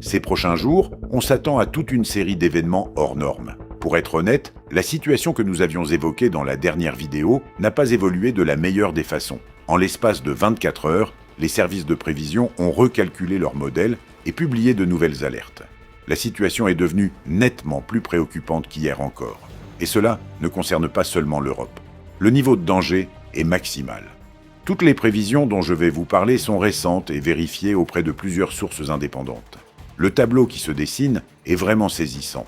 Ces prochains jours, on s'attend à toute une série d'événements hors normes. Pour être honnête, la situation que nous avions évoquée dans la dernière vidéo n'a pas évolué de la meilleure des façons. En l'espace de 24 heures, les services de prévision ont recalculé leur modèle et publié de nouvelles alertes. La situation est devenue nettement plus préoccupante qu'hier encore. Et cela ne concerne pas seulement l'Europe. Le niveau de danger est maximal. Toutes les prévisions dont je vais vous parler sont récentes et vérifiées auprès de plusieurs sources indépendantes. Le tableau qui se dessine est vraiment saisissant.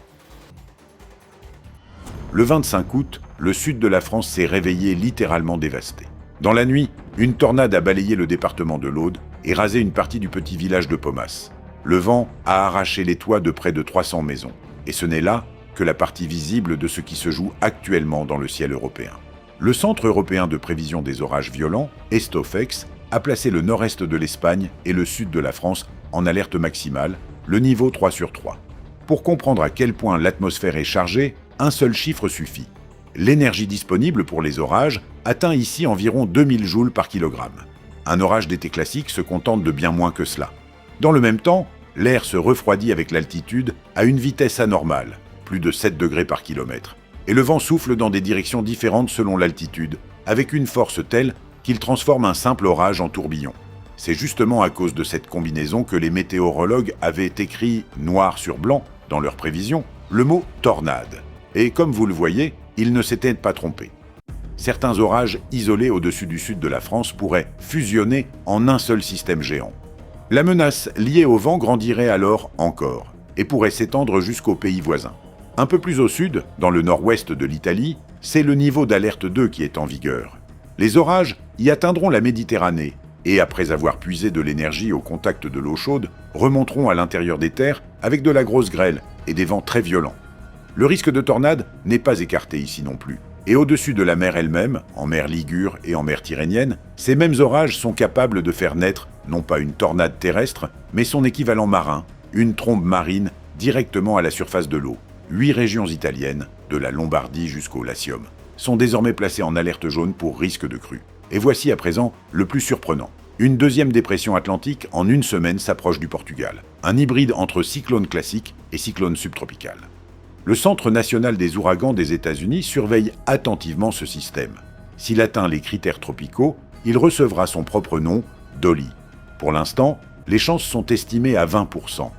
Le 25 août, le sud de la France s'est réveillé littéralement dévasté. Dans la nuit, une tornade a balayé le département de l'Aude et rasé une partie du petit village de Pomas. Le vent a arraché les toits de près de 300 maisons. Et ce n'est là que la partie visible de ce qui se joue actuellement dans le ciel européen. Le Centre européen de prévision des orages violents, Estofex, a placé le nord-est de l'Espagne et le sud de la France en alerte maximale, le niveau 3 sur 3. Pour comprendre à quel point l'atmosphère est chargée, un seul chiffre suffit. L'énergie disponible pour les orages atteint ici environ 2000 joules par kilogramme. Un orage d'été classique se contente de bien moins que cela. Dans le même temps, l'air se refroidit avec l'altitude à une vitesse anormale, plus de 7 degrés par kilomètre. Et le vent souffle dans des directions différentes selon l'altitude, avec une force telle qu'il transforme un simple orage en tourbillon. C'est justement à cause de cette combinaison que les météorologues avaient écrit noir sur blanc, dans leurs prévisions, le mot « tornade ». Et comme vous le voyez, ils ne s'étaient pas trompés. Certains orages isolés au-dessus du sud de la France pourraient fusionner en un seul système géant. La menace liée au vent grandirait alors encore, et pourrait s'étendre jusqu'aux pays voisins. Un peu plus au sud, dans le nord-ouest de l'Italie, c'est le niveau d'alerte 2 qui est en vigueur. Les orages y atteindront la Méditerranée et, après avoir puisé de l'énergie au contact de l'eau chaude, remonteront à l'intérieur des terres avec de la grosse grêle et des vents très violents. Le risque de tornade n'est pas écarté ici non plus. Et au-dessus de la mer elle-même, en mer Ligure et en mer Tyrrhénienne, ces mêmes orages sont capables de faire naître, non pas une tornade terrestre, mais son équivalent marin, une trombe marine, directement à la surface de l'eau. 8 régions italiennes, de la Lombardie jusqu'au Latium, sont désormais placées en alerte jaune pour risque de crue. Et voici à présent le plus surprenant. Une deuxième dépression atlantique en une semaine s'approche du Portugal. Un hybride entre cyclone classique et cyclone subtropical. Le Centre national des ouragans des États-Unis surveille attentivement ce système. S'il atteint les critères tropicaux, il recevra son propre nom, Dolly. Pour l'instant, les chances sont estimées à 20%.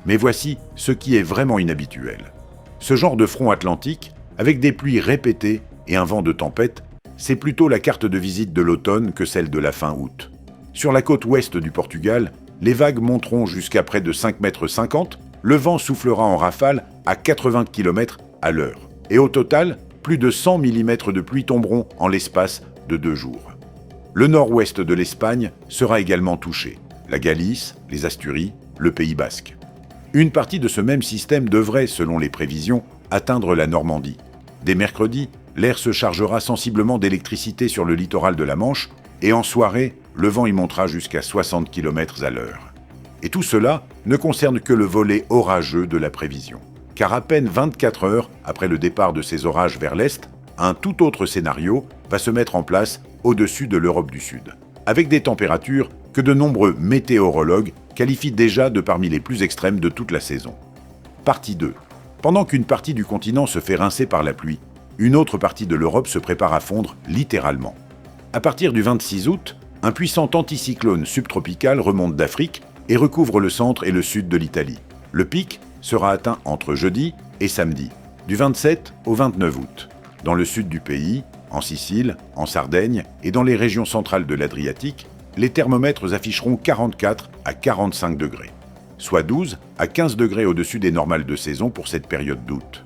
Mais voici ce qui est vraiment inhabituel. Ce genre de front atlantique, avec des pluies répétées et un vent de tempête, c'est plutôt la carte de visite de l'automne que celle de la fin août. Sur la côte ouest du Portugal, les vagues monteront jusqu'à près de 5,50 m, le vent soufflera en rafale à 80 km à l'heure. Et au total, plus de 100 mm de pluie tomberont en l'espace de 2 jours. Le nord-ouest de l'Espagne sera également touché, la Galice, les Asturies, le Pays basque. Une partie de ce même système devrait, selon les prévisions, atteindre la Normandie. Dès mercredi, l'air se chargera sensiblement d'électricité sur le littoral de la Manche et en soirée, le vent y montera jusqu'à 60 km à l'heure. Et tout cela ne concerne que le volet orageux de la prévision. Car à peine 24 heures après le départ de ces orages vers l'est, un tout autre scénario va se mettre en place au-dessus de l'Europe du Sud, avec des températures que de nombreux météorologues qualifient déjà de parmi les plus extrêmes de toute la saison. Partie 2. Pendant qu'une partie du continent se fait rincer par la pluie, une autre partie de l'Europe se prépare à fondre littéralement. À partir du 26 août, un puissant anticyclone subtropical remonte d'Afrique et recouvre le centre et le sud de l'Italie. Le pic sera atteint entre jeudi et samedi, du 27 au 29 août. Dans le sud du pays, en Sicile, en Sardaigne et dans les régions centrales de l'Adriatique, les thermomètres afficheront 44 à 45 degrés, soit 12 à 15 degrés au-dessus des normales de saison pour cette période d'août.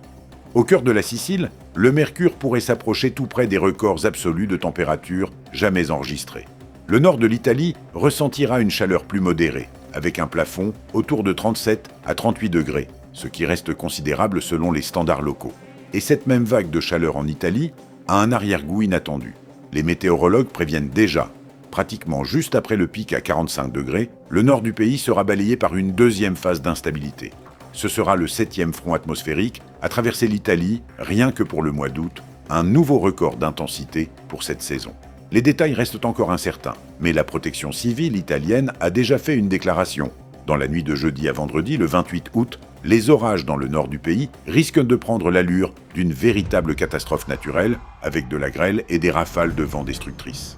Au cœur de la Sicile, le mercure pourrait s'approcher tout près des records absolus de température jamais enregistrés. Le nord de l'Italie ressentira une chaleur plus modérée, avec un plafond autour de 37 à 38 degrés, ce qui reste considérable selon les standards locaux. Et cette même vague de chaleur en Italie a un arrière-goût inattendu. Les météorologues préviennent déjà, pratiquement juste après le pic à 45 degrés, le nord du pays sera balayé par une deuxième phase d'instabilité. Ce sera le 7e front atmosphérique à traverser l'Italie, rien que pour le mois d'août, un nouveau record d'intensité pour cette saison. Les détails restent encore incertains, mais la protection civile italienne a déjà fait une déclaration. Dans la nuit de jeudi à vendredi, le 28 août, les orages dans le nord du pays risquent de prendre l'allure d'une véritable catastrophe naturelle, avec de la grêle et des rafales de vent destructrices.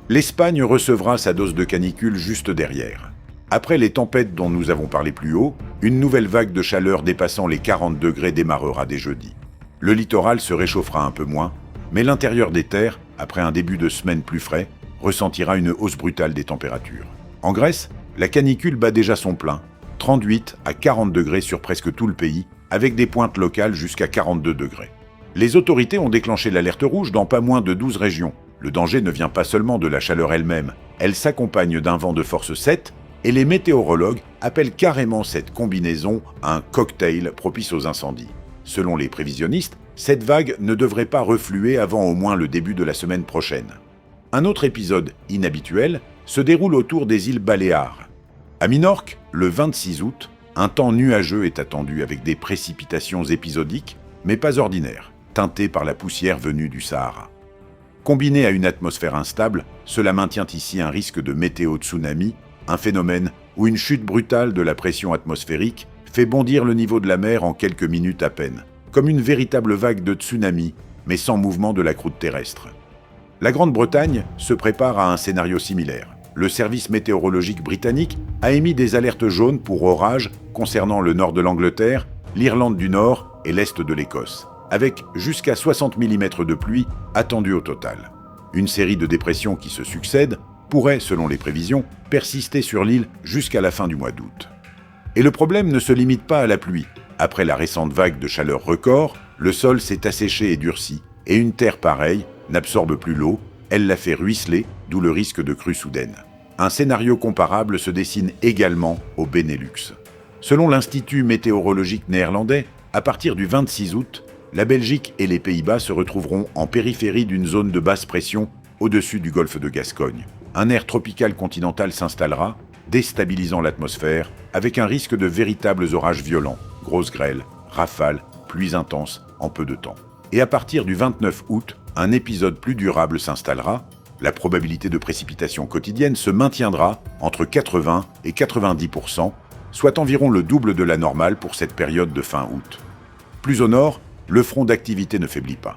L'Espagne recevra sa dose de canicule juste derrière. Après les tempêtes dont nous avons parlé plus haut, une nouvelle vague de chaleur dépassant les 40 degrés démarrera dès jeudi. Le littoral se réchauffera un peu moins, mais l'intérieur des terres, après un début de semaine plus frais, ressentira une hausse brutale des températures. En Grèce, la canicule bat déjà son plein, 38 à 40 degrés sur presque tout le pays, avec des pointes locales jusqu'à 42 degrés. Les autorités ont déclenché l'alerte rouge dans pas moins de 12 régions. Le danger ne vient pas seulement de la chaleur elle-même, elle s'accompagne d'un vent de force 7, et les météorologues appellent carrément cette combinaison un cocktail propice aux incendies. Selon les prévisionnistes, cette vague ne devrait pas refluer avant au moins le début de la semaine prochaine. Un autre épisode inhabituel se déroule autour des îles Baléares. À Minorque, le 26 août, un temps nuageux est attendu avec des précipitations épisodiques, mais pas ordinaires, teintées par la poussière venue du Sahara. Combiné à une atmosphère instable, cela maintient ici un risque de météo-tsunami, un phénomène où une chute brutale de la pression atmosphérique fait bondir le niveau de la mer en quelques minutes à peine, comme une véritable vague de tsunami, mais sans mouvement de la croûte terrestre. La Grande-Bretagne se prépare à un scénario similaire. Le service météorologique britannique a émis des alertes jaunes pour orages concernant le nord de l'Angleterre, l'Irlande du Nord et l'est de l'Écosse, avec jusqu'à 60 mm de pluie attendus au total. Une série de dépressions qui se succèdent pourrait, selon les prévisions, persister sur l'île jusqu'à la fin du mois d'août. Et le problème ne se limite pas à la pluie. Après la récente vague de chaleur record, le sol s'est asséché et durci, et une terre pareille n'absorbe plus l'eau, elle la fait ruisseler, d'où le risque de crue soudaine. Un scénario comparable se dessine également au Benelux. Selon l'Institut météorologique néerlandais, à partir du 26 août, la Belgique et les Pays-Bas se retrouveront en périphérie d'une zone de basse pression au-dessus du golfe de Gascogne. Un air tropical continental s'installera, déstabilisant l'atmosphère, avec un risque de véritables orages violents, grosses grêles, rafales, pluies intenses en peu de temps. Et à partir du 29 août, un épisode plus durable s'installera, la probabilité de précipitation quotidienne se maintiendra entre 80 et 90%, soit environ le double de la normale pour cette période de fin août. Plus au nord, le front d'activité ne faiblit pas.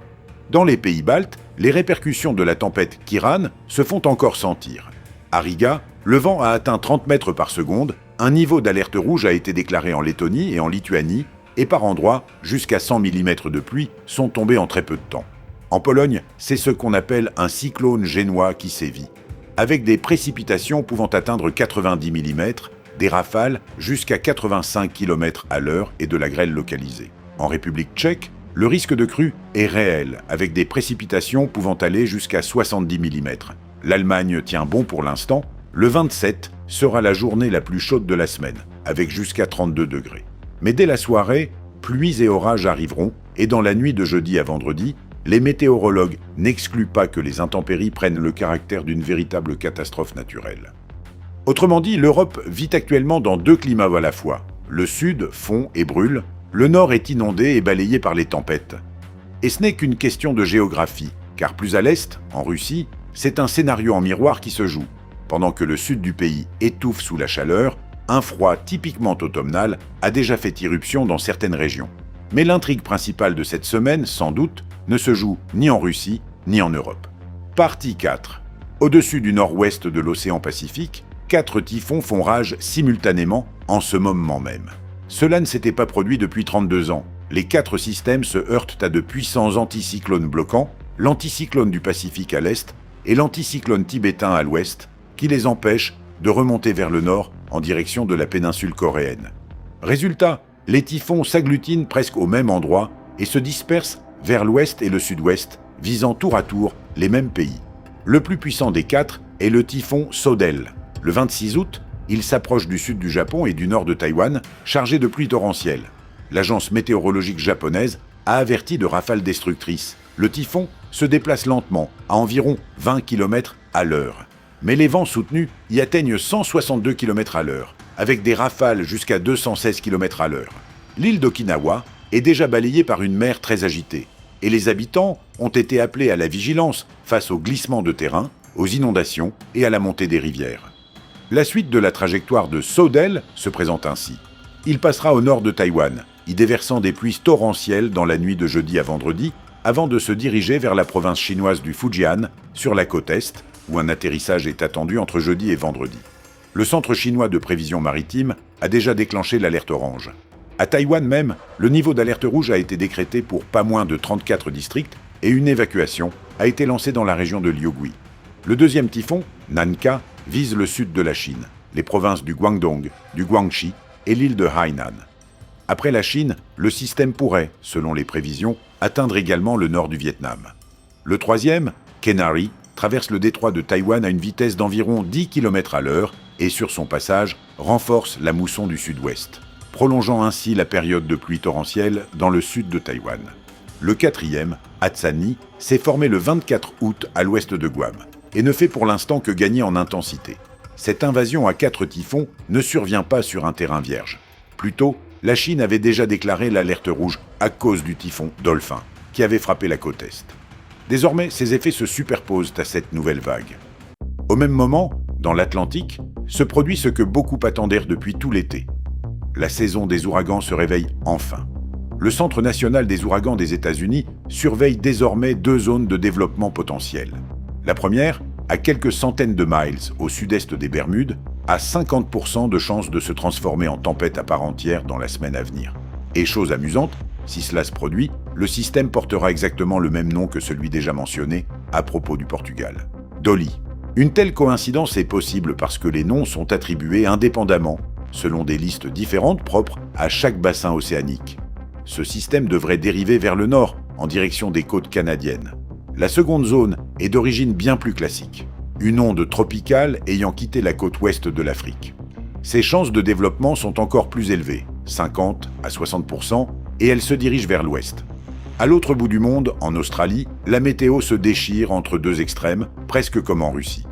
Dans les pays baltes, les répercussions de la tempête Kiran se font encore sentir. À Riga, le vent a atteint 30 mètres par seconde, un niveau d'alerte rouge a été déclaré en Lettonie et en Lituanie, et par endroits, jusqu'à 100 mm de pluie sont tombés en très peu de temps. En Pologne, c'est ce qu'on appelle un cyclone génois qui sévit, avec des précipitations pouvant atteindre 90 mm, des rafales jusqu'à 85 km à l'heure et de la grêle localisée. En République tchèque, le risque de crue est réel, avec des précipitations pouvant aller jusqu'à 70 mm. L'Allemagne tient bon pour l'instant, le 27 sera la journée la plus chaude de la semaine, avec jusqu'à 32 degrés. Mais dès la soirée, pluies et orages arriveront, et dans la nuit de jeudi à vendredi, les météorologues n'excluent pas que les intempéries prennent le caractère d'une véritable catastrophe naturelle. Autrement dit, l'Europe vit actuellement dans deux climats à la fois. Le sud fond et brûle, le nord est inondé et balayé par les tempêtes. Et ce n'est qu'une question de géographie, car plus à l'est, en Russie, c'est un scénario en miroir qui se joue. Pendant que le sud du pays étouffe sous la chaleur, un froid typiquement automnal a déjà fait irruption dans certaines régions. Mais l'intrigue principale de cette semaine, sans doute, ne se joue ni en Russie, ni en Europe. Partie 4. Au-dessus du nord-ouest de l'océan Pacifique, 4 typhons font rage simultanément en ce moment même. Cela ne s'était pas produit depuis 32 ans. Les 4 systèmes se heurtent à de puissants anticyclones bloquants, l'anticyclone du Pacifique à l'est et l'anticyclone tibétain à l'ouest, qui les empêchent de remonter vers le nord en direction de la péninsule coréenne. Résultat, les typhons s'agglutinent presque au même endroit et se dispersent vers l'ouest et le sud-ouest, visant tour à tour les mêmes pays. Le plus puissant des 4 est le typhon Sodel. Le 26 août, il s'approche du sud du Japon et du nord de Taïwan, chargé de pluies torrentielles. L'agence météorologique japonaise a averti de rafales destructrices. Le typhon se déplace lentement, à environ 20 km à l'heure. Mais les vents soutenus y atteignent 162 km à l'heure, avec des rafales jusqu'à 216 km à l'heure. L'île d'Okinawa est déjà balayée par une mer très agitée, et les habitants ont été appelés à la vigilance face aux glissements de terrain, aux inondations et à la montée des rivières. La suite de la trajectoire de Sodel se présente ainsi. Il passera au nord de Taïwan, y déversant des pluies torrentielles dans la nuit de jeudi à vendredi, avant de se diriger vers la province chinoise du Fujian, sur la côte est, où un atterrissage est attendu entre jeudi et vendredi. Le Centre chinois de prévision maritime a déjà déclenché l'alerte orange. À Taïwan même, le niveau d'alerte rouge a été décrété pour pas moins de 34 districts et une évacuation a été lancée dans la région de Liuegui. Le deuxième typhon, Nanka, vise le sud de la Chine, les provinces du Guangdong, du Guangxi et l'île de Hainan. Après la Chine, le système pourrait, selon les prévisions, atteindre également le nord du Vietnam. Le troisième, Kenari, traverse le détroit de Taïwan à une vitesse d'environ 10 km à l'heure et sur son passage renforce la mousson du sud-ouest, prolongeant ainsi la période de pluie torrentielle dans le sud de Taïwan. Le quatrième, Hatsani, s'est formé le 24 août à l'ouest de Guam et ne fait pour l'instant que gagner en intensité. Cette invasion à 4 typhons ne survient pas sur un terrain vierge. Plutôt, la Chine avait déjà déclaré l'alerte rouge à cause du typhon Dolphin, qui avait frappé la côte est. Désormais, ces effets se superposent à cette nouvelle vague. Au même moment, dans l'Atlantique, se produit ce que beaucoup attendèrent depuis tout l'été. La saison des ouragans se réveille enfin. Le Centre national des ouragans des États-Unis surveille désormais 2 zones de développement potentiel. La première, à quelques centaines de miles au sud-est des Bermudes, a 50% de chances de se transformer en tempête à part entière dans la semaine à venir. Et chose amusante, si cela se produit, le système portera exactement le même nom que celui déjà mentionné à propos du Portugal. Dolly. Une telle coïncidence est possible parce que les noms sont attribués indépendamment, selon des listes différentes propres à chaque bassin océanique. Ce système devrait dériver vers le nord, en direction des côtes canadiennes. La seconde zone est d'origine bien plus classique, une onde tropicale ayant quitté la côte ouest de l'Afrique. Ses chances de développement sont encore plus élevées, 50 à 60%, et elle se dirige vers l'ouest. À l'autre bout du monde, en Australie, la météo se déchire entre 2 extrêmes, presque comme en Russie.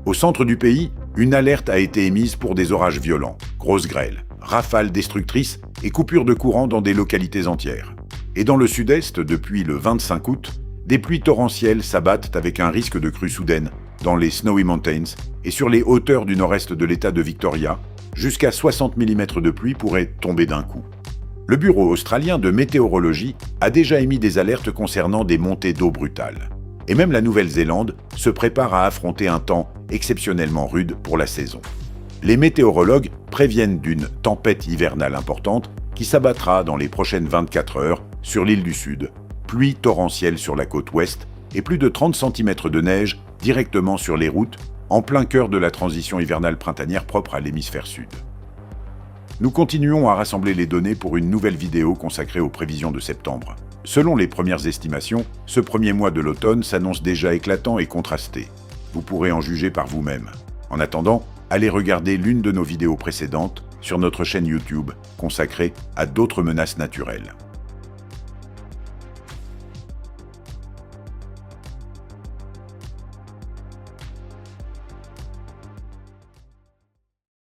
Au centre du pays, une alerte a été émise pour des orages violents, grosses grêles, rafales destructrices et coupures de courant dans des localités entières. Et dans le sud-est, depuis le 25 août, des pluies torrentielles s'abattent avec un risque de crue soudaine dans les Snowy Mountains et sur les hauteurs du nord-est de l'État de Victoria, jusqu'à 60 mm de pluie pourraient tomber d'un coup. Le Bureau australien de météorologie a déjà émis des alertes concernant des montées d'eau brutales. Et même la Nouvelle-Zélande se prépare à affronter un temps exceptionnellement rude pour la saison. Les météorologues préviennent d'une tempête hivernale importante qui s'abattra dans les prochaines 24 heures sur l'île du Sud, pluie torrentielle sur la côte ouest et plus de 30 cm de neige directement sur les routes, en plein cœur de la transition hivernale printanière propre à l'hémisphère sud. Nous continuons à rassembler les données pour une nouvelle vidéo consacrée aux prévisions de septembre. Selon les premières estimations, ce premier mois de l'automne s'annonce déjà éclatant et contrasté. Vous pourrez en juger par vous-même. En attendant, allez regarder l'une de nos vidéos précédentes sur notre chaîne YouTube consacrée à d'autres menaces naturelles.